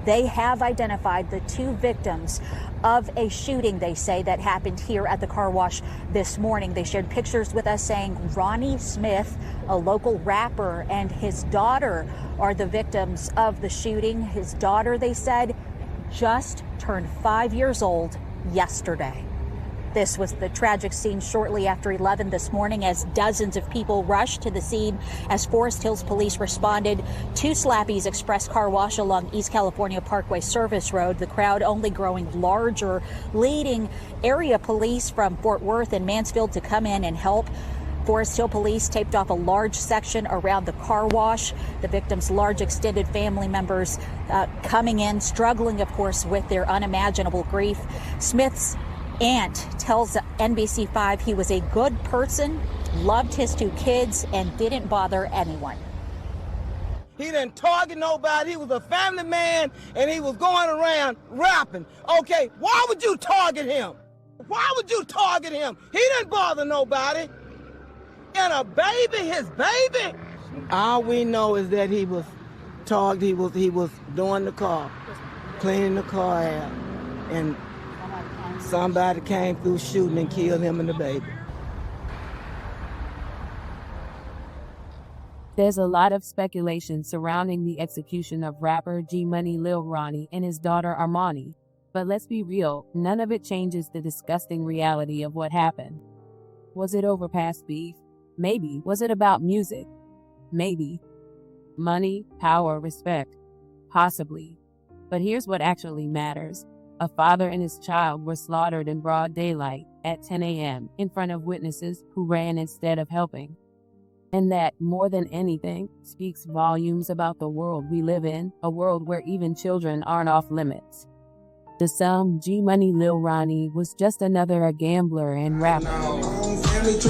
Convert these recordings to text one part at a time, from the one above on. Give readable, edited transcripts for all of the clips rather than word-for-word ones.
They have identified the two victims of a shooting, they say, that happened here at the car wash this morning. They shared pictures with us saying Ronnie Smith, a local rapper, and his daughter are the victims of the shooting. His daughter, they said, just turned 5 years old yesterday. This was the tragic scene shortly after 11 this morning as dozens of people rushed to the scene as Forest Hills police responded to Slappy's Express Car Wash along East California Parkway Service Road. The crowd only growing larger, leading area police from Fort Worth and Mansfield to come in and help. Forest Hill police taped off a large section around the car wash. The victims' large extended family members coming in, struggling, of course, with their unimaginable grief. Smith's aunt tells NBC5 he was a good person, loved his two kids, and didn't bother anyone. He didn't target nobody. He was a family man, and he was going around rapping. Okay, why would you target him? Why would you target him? He didn't bother nobody. And a baby, his baby. All we know is that he was targeted. He was doing the car, cleaning the car out, and somebody came through shooting and killed him and the baby. There's a lot of speculation surrounding the execution of rapper G Money Lil Ronnie and his daughter Armani. But let's be real, none of it changes the disgusting reality of what happened. Was it over past beef? Maybe. Was it about music? Maybe. Money, power, respect? Possibly. But here's what actually matters. A father and his child were slaughtered in broad daylight at 10 a.m. in front of witnesses who ran instead of helping. And that, more than anything, speaks volumes about the world we live in, a world where even children aren't off limits. To some, G Money Lil Ronnie was just another gambler and rapper. Just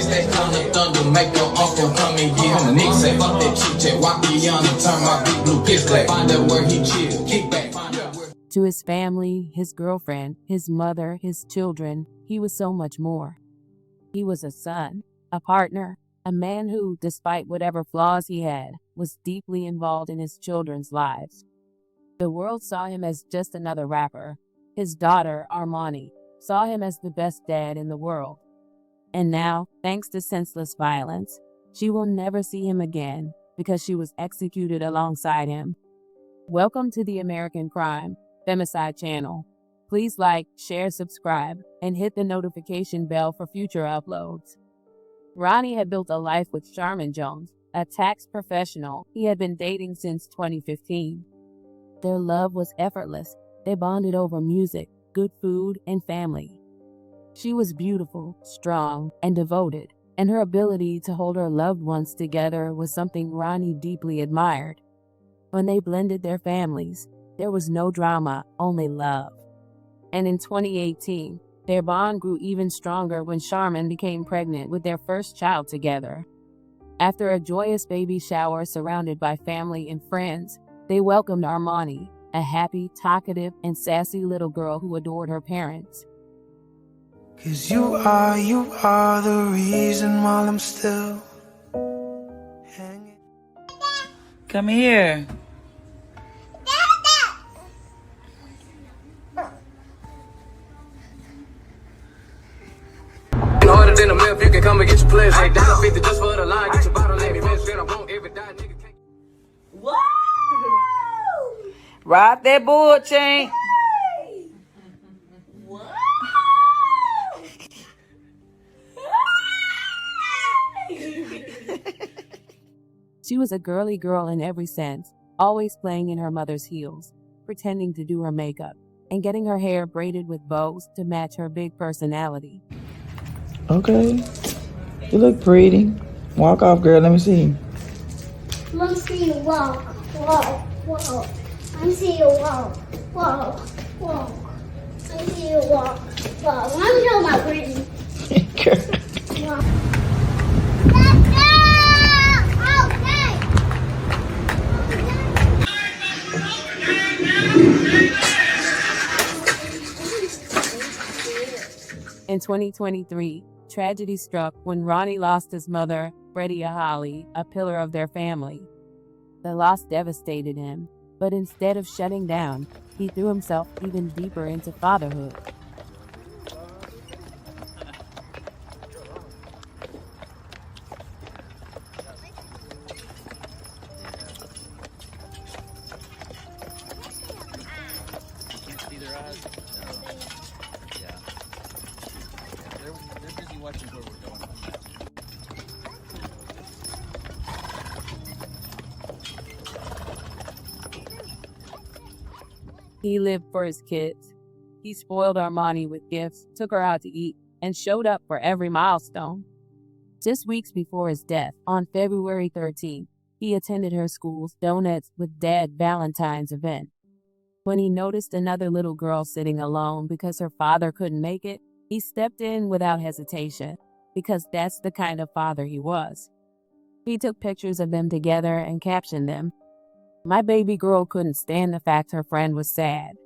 that kind of thunder make your uncle come and get him. Nick say, fuck that chit chat, walk beyond and turn my big blue pitch black. Find out where he chill, kick back, find out where. To his family, his girlfriend, his mother, his children, he was so much more. He was a son, a partner, a man who, despite whatever flaws he had, was deeply involved in his children's lives. The world saw him as just another rapper. His daughter, Armani, saw him as the best dad in the world. And now, thanks to senseless violence, she will never see him again because she was executed alongside him. Welcome to the American Crime Femicide channel. Please like, share, subscribe, and hit the notification bell for future uploads. Ronnie had built a life with Sharman Jones, a tax professional he had been dating since 2015. Their love was effortless. They bonded over music, good food, and family. She was beautiful, strong, and devoted, and her ability to hold her loved ones together was something Ronnie deeply admired. When they blended their families, there was no drama, only love. And in 2018, their bond grew even stronger when Sharman became pregnant with their first child together. After a joyous baby shower surrounded by family and friends, they welcomed Armani, a happy, talkative, and sassy little girl who adored her parents. 'Cause you are the reason while I'm still hanging. Come here. Harder than a myth, you can come and get your pledge. Like $1.50 just for the line, get your bottle, let me rest. I won't ever die, nigga. Whoa! Ride that bull chain. She was a girly girl in every sense, always playing in her mother's heels, pretending to do her makeup, and getting her hair braided with bows to match her big personality. Okay. You look pretty. Walk off, girl. Let me see. Let me see you walk. Whoa, whoa. Let me see you walk. Whoa, whoa. Let me see you walk. Whoa. Let me show my pretty. Girl. Whoa. Let's go! In 2023, tragedy struck when Ronnie lost his mother, Freddie Ahali, a pillar of their family. The loss devastated him, but instead of shutting down, he threw himself even deeper into fatherhood. They're busy watching where we're going. He lived for his kids. He spoiled Armani with gifts, took her out to eat, and showed up for every milestone. Just weeks before his death, on February 13th, he attended her school's Donuts with Dad Valentine's event. When he noticed another little girl sitting alone because her father couldn't make it, he stepped in without hesitation, because that's the kind of father he was. He took pictures of them together and captioned them, "My baby girl couldn't stand the fact her friend was sad.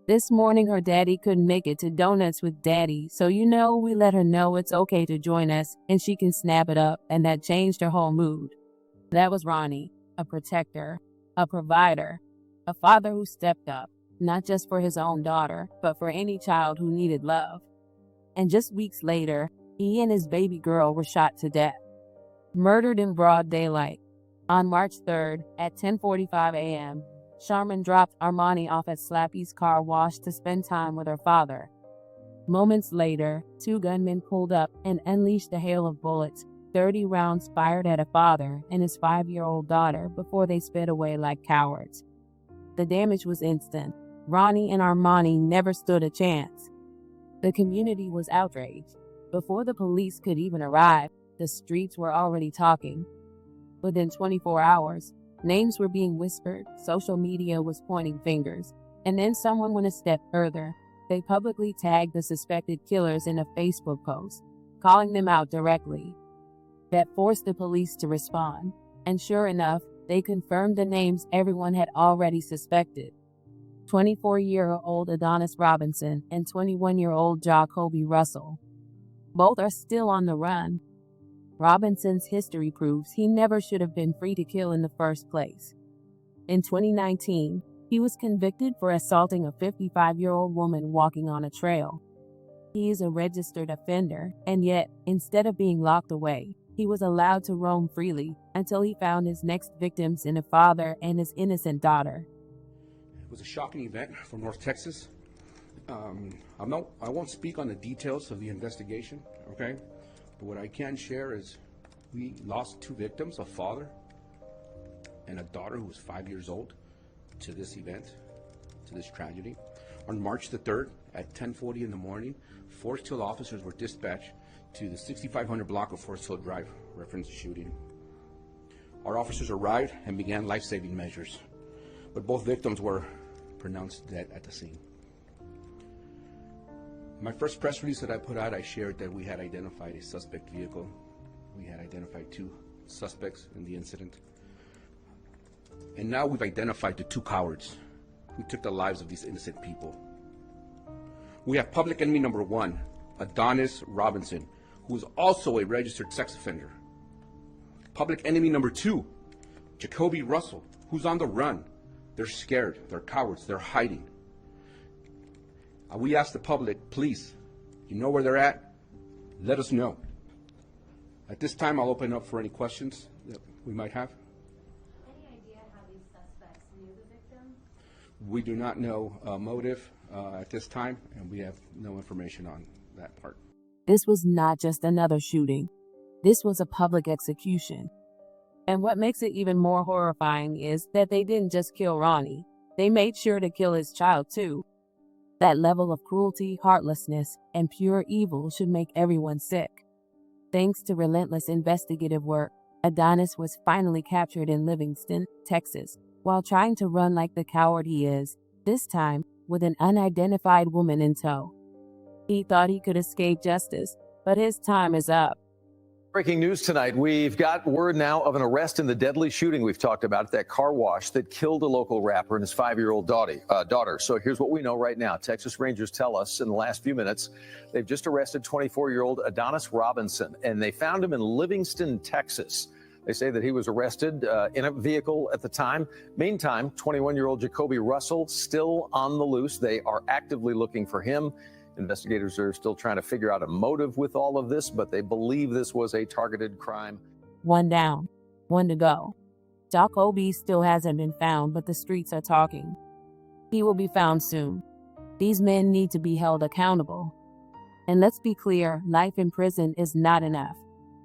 This morning her daddy couldn't make it to Donuts with Daddy, so we let her know it's okay to join us and she can snap it up, and that changed her whole mood." That was Ronnie, a protector, a provider, a father who stepped up, not just for his own daughter, but for any child who needed love. And just weeks later, he and his baby girl were shot to death, murdered in broad daylight. On March 3rd at 10:45 a.m., Sharman dropped Armani off at Slappy's car wash to spend time with her father. Moments later, two gunmen pulled up and unleashed a hail of bullets, 30 rounds fired at a father and his 5-year-old daughter before they sped away like cowards. The damage was instant. Ronnie and Armani never stood a chance. The community was outraged. Before the police could even arrive, the streets were already talking. Within 24 hours, names were being whispered, social media was pointing fingers, and then someone went a step further. They publicly tagged the suspected killers in a Facebook post, calling them out directly. That forced the police to respond, and sure enough, they confirmed the names everyone had already suspected. 24-year-old Adonis Robinson and 21-year-old Jacoby Russell. Both are still on the run. Robinson's history proves he never should have been free to kill in the first place. In 2019, he was convicted for assaulting a 55-year-old woman walking on a trail. He is a registered offender, and yet, instead of being locked away, he was allowed to roam freely until he found his next victims in a father and his innocent daughter. It was a shocking event from North Texas. I won't speak on the details of the investigation, okay? But what I can share is we lost two victims, a father and a daughter who was 5 years old, to this event, to this tragedy. On March the 3rd at 10:40 in the morning, Forest Hill officers were dispatched to the 6500 block of Forest Hill Drive, reference the shooting. Our officers arrived and began life-saving measures, but both victims were pronounced dead at the scene. My first press release that I put out, I shared that we had identified a suspect vehicle. We had identified two suspects in the incident. And now we've identified the two cowards who took the lives of these innocent people. We have public enemy number one, Adonis Robinson, who is also a registered sex offender. Public enemy number two, Jacoby Russell, who's on the run. They're scared, they're cowards, they're hiding. We ask the public, please, you know where they're at? Let us know. At this time, I'll open up for any questions that we might have. Any idea how these suspects knew the victim? We do not know motive at this time, and we have no information on that part. This was not just another shooting. This was a public execution. And what makes it even more horrifying is that they didn't just kill Ronnie. They made sure to kill his child, too. That level of cruelty, heartlessness, and pure evil should make everyone sick. Thanks to relentless investigative work, Adonis was finally captured in Livingston, Texas, while trying to run like the coward he is, this time with an unidentified woman in tow. He thought he could escape justice, but his time is up. Breaking news tonight. We've got word now of an arrest in the deadly shooting we've talked about at that car wash that killed a local rapper and his 5-year-old daughter. So here's what we know right now. Texas Rangers tell us in the last few minutes they've just arrested 24-year-old Adonis Robinson, and they found him in Livingston, Texas. They say that he was arrested in a vehicle at the time. Meantime, 21-year-old Jacoby Russell still on the loose. They are actively looking for him. Investigators are still trying to figure out a motive with all of this, but they believe this was a targeted crime. One down, one to go. Jacoby still hasn't been found, but the streets are talking. He will be found soon. These men need to be held accountable. And let's be clear, life in prison is not enough.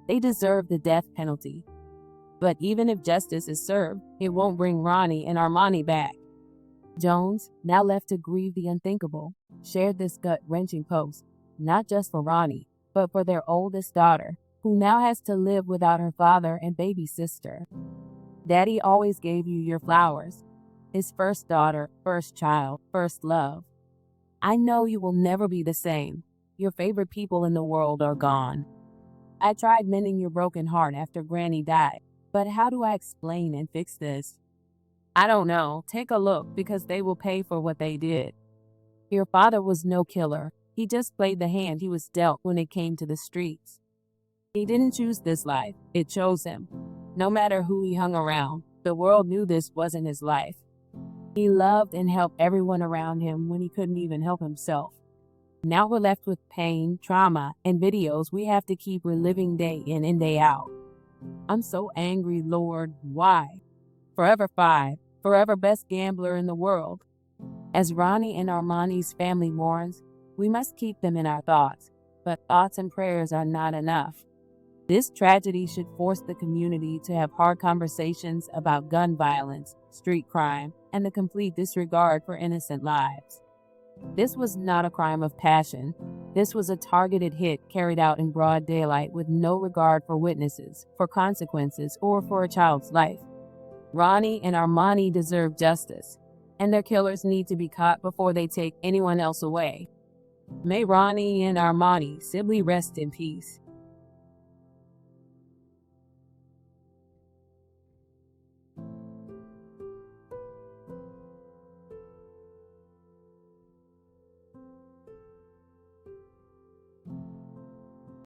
They deserve the death penalty. But even if justice is served, it won't bring Ronnie and Armani back. Jones, now left to grieve the unthinkable, shared this gut-wrenching post, not just for Ronnie, but for their oldest daughter, who now has to live without her father and baby sister. Daddy always gave you your flowers. His first daughter, first child, first love. I know you will never be the same. Your favorite people in the world are gone. I tried mending your broken heart after Granny died, but how do I explain and fix this? I don't know. Take a look, because they will pay for what they did. Your father was no killer. He just played the hand he was dealt when it came to the streets. He didn't choose this life. It chose him. No matter who he hung around, the world knew this wasn't his life. He loved and helped everyone around him when he couldn't even help himself. Now we're left with pain, trauma, and videos we have to keep reliving day in and day out. I'm so angry, Lord. Why? Forever 5, forever best gambler in the world. As Ronnie and Armani's family mourns, we must keep them in our thoughts, but thoughts and prayers are not enough. This tragedy should force the community to have hard conversations about gun violence, street crime, and the complete disregard for innocent lives. This was not a crime of passion. This was a targeted hit carried out in broad daylight with no regard for witnesses, for consequences, or for a child's life. Ronnie and Armani deserve justice, and their killers need to be caught before they take anyone else away. May Ronnie and Armani simply rest in peace.